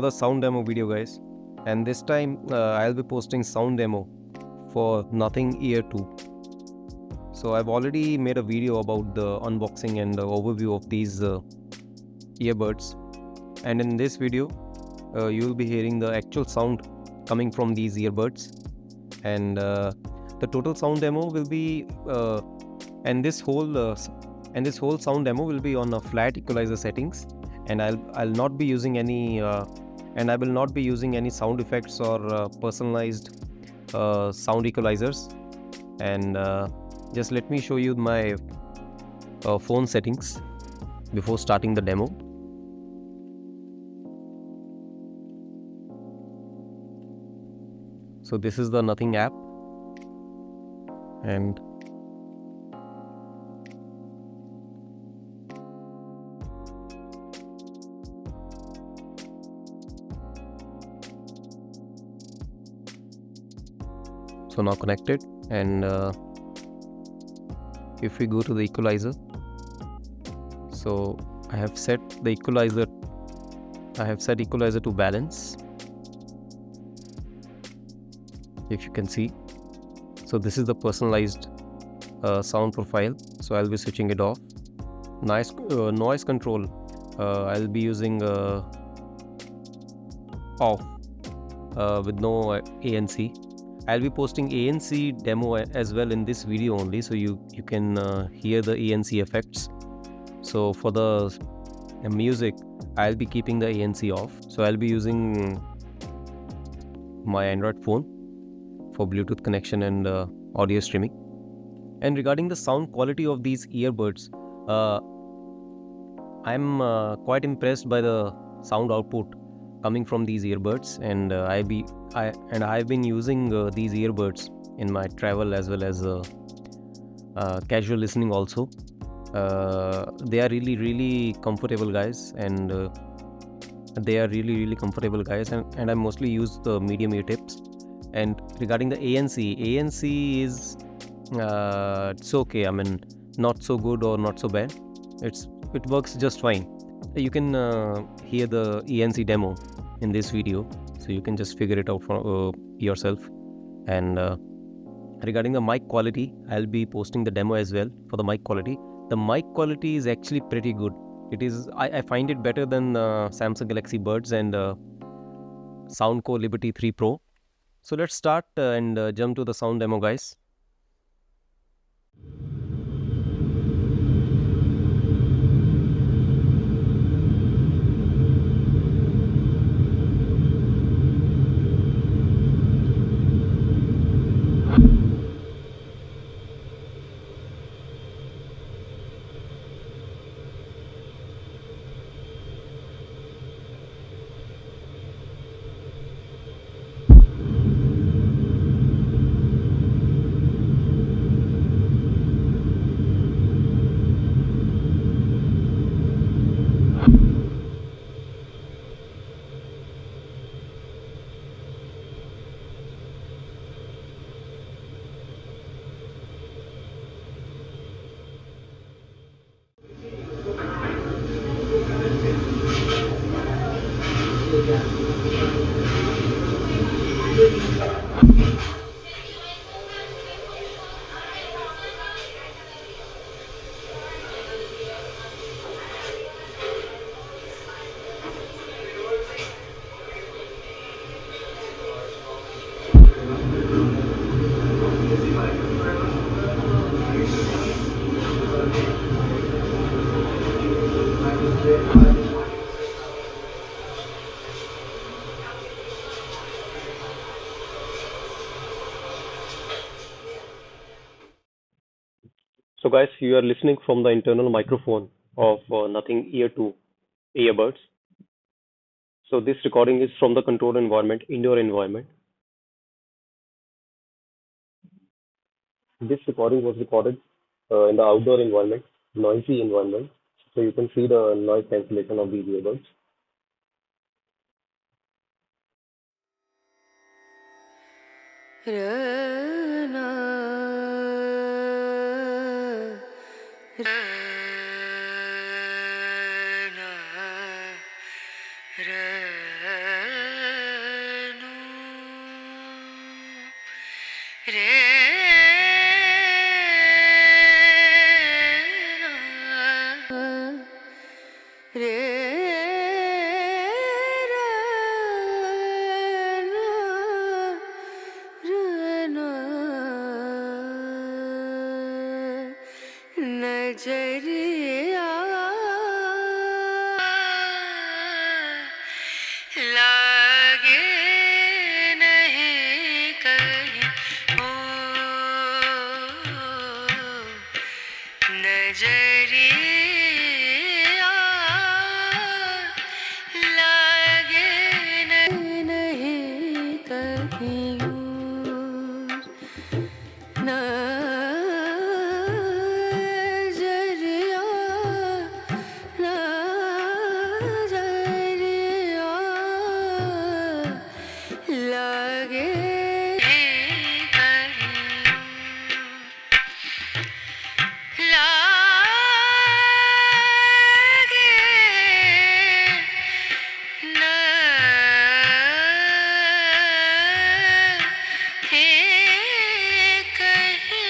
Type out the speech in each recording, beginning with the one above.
another sound demo video, guys, and this time I'll be posting sound demo for Nothing Ear 2. So I've already made a video about the unboxing and the overview of these earbuds, and in this video you will be hearing the actual sound coming from these earbuds, and the total sound demo will be and this whole sound demo will be on a flat equalizer settings, and I'll not be using any and I will not be using any sound effects or personalized sound equalizers. And just let me show you my phone settings before starting the demo. So this is the Nothing app, and so now connected. And if we go to the equalizer, so I have set equalizer to balance, if you can see. So this is the personalized sound profile, so I'll be switching it off. Noise control, I'll be using off with no ANC. I'll be posting ANC demo as well in this video only, so you can hear the ANC effects. So for the music, I'll be keeping the ANC off. So I'll be using my Android phone for Bluetooth connection and audio streaming. And regarding the sound quality of these earbuds, I'm quite impressed by the sound output coming from these earbuds, and I've been using these earbuds in my travel as well as casual listening also. They are really comfortable, guys, and and I mostly use the medium ear tips. And regarding the ANC is it's okay. I mean, not so good or not so bad. It works just fine. You can hear the ANC demo in this video, so you can just figure it out for yourself. And regarding the mic quality, I'll be posting the demo as well. For the mic quality, the mic quality is actually pretty good. It is, I find it better than Samsung Galaxy Buds and Soundcore Liberty 3 Pro. So let's start and jump to the sound demo, guys. So guys, you are listening from the internal microphone of Nothing Ear 2 earbuds. So this recording is from the controlled environment, indoor environment. This recording was recorded in the outdoor environment, noisy environment. So you can see the noise cancellation of these earbuds. नजरिया लागे नहीं कहीं ओ नजरिया लागे नहीं कहीं और नजरिया नजरिया लागे कहीं लागे नहीं कहीं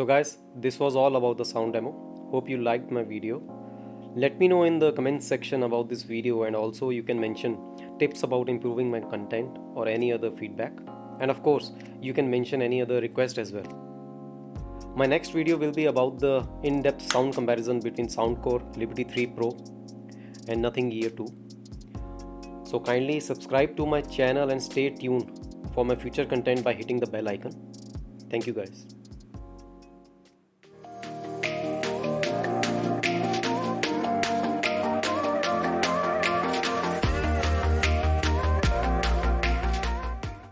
So guys, this was all about the sound demo. Hope you liked my video. Let me know in the comments section about this video, and also you can mention tips about improving my content or any other feedback. And of course, you can mention any other request as well. My next video will be about the in-depth sound comparison between Soundcore Liberty 3 Pro and Nothing Ear 2. So kindly subscribe to my channel and stay tuned for my future content by hitting the bell icon. Thank you guys.